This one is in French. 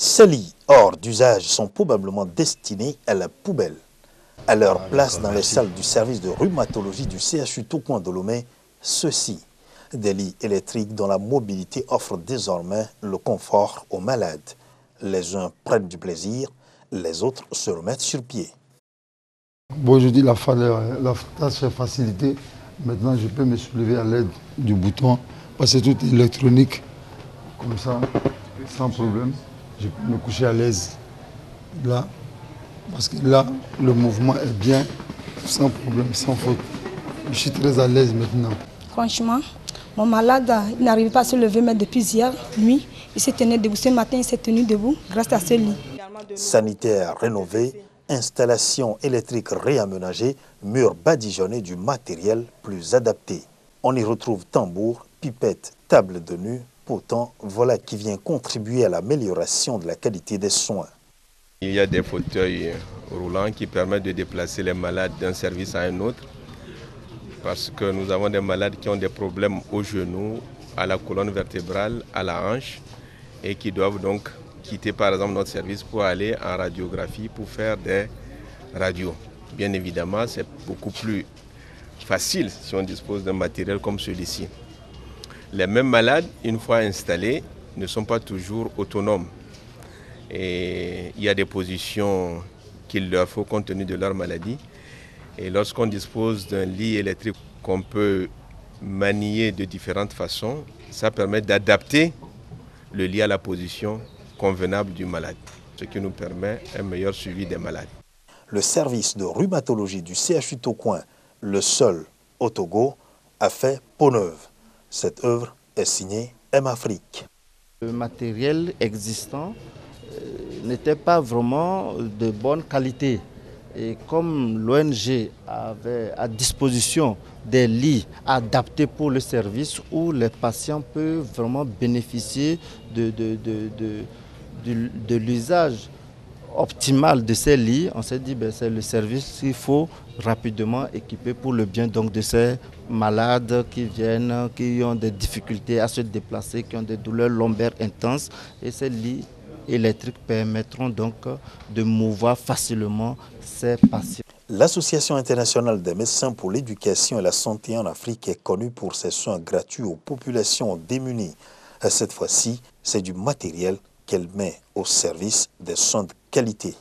Ces lits hors d'usage sont probablement destinés à la poubelle. À leur place dans les salles du service de rhumatologie du CHU Tokoin-Dolomé, ceux-ci, des lits électriques dont la mobilité offre désormais le confort aux malades. Les uns prennent du plaisir, les autres se remettent sur pied. Bon, aujourd'hui, la tâche est facilitée. Maintenant, je peux me soulever à l'aide du bouton, parce que tout est électronique, comme ça, sans problème. Je peux me coucher à l'aise, là, parce que là, le mouvement est bien, sans problème, sans faute. Je suis très à l'aise maintenant. Franchement, mon malade n'arrivait pas à se lever, mais depuis hier nuit, il s'est tenu debout. Ce matin, il s'est tenu debout grâce à ce lit. Sanitaire rénové, installation électrique réaménagée, murs badigeonnés du matériel plus adapté. On y retrouve tambour, pipette, table de nuit. Pourtant, voilà qui vient contribuer à l'amélioration de la qualité des soins. Il y a des fauteuils roulants qui permettent de déplacer les malades d'un service à un autre. Parce que nous avons des malades qui ont des problèmes au genou, à la colonne vertébrale, à la hanche, et qui doivent donc quitter par exemple notre service pour aller en radiographie pour faire des radios. Bien évidemment, c'est beaucoup plus facile si on dispose d'un matériel comme celui-ci. Les mêmes malades, une fois installés, ne sont pas toujours autonomes. Et il y a des positions qu'il leur faut compte tenu de leur maladie. Et lorsqu'on dispose d'un lit électrique qu'on peut manier de différentes façons, ça permet d'adapter le lit à la position convenable du malade, ce qui nous permet un meilleur suivi des malades. Le service de rhumatologie du CHU Tokoin, le seul au Togo, a fait peau neuve. Cette œuvre est signée M-Afrique. Le matériel existant n'était pas vraiment de bonne qualité. Et comme l'ONG avait à disposition des lits adaptés pour le service où les patients peuvent vraiment bénéficier de l'usage optimal de ces lits, on s'est dit que c'est le service qu'il faut rapidement équiper pour le bien donc, de ces malades qui viennent, qui ont des difficultés à se déplacer, qui ont des douleurs lombaires intenses. Et ces lits électriques permettront donc de mouvoir facilement ces patients. L'Association internationale des médecins pour l'éducation et la santé en Afrique est connue pour ses soins gratuits aux populations démunies. Cette fois-ci, c'est du matériel qu'elle met au service des soins de qualité.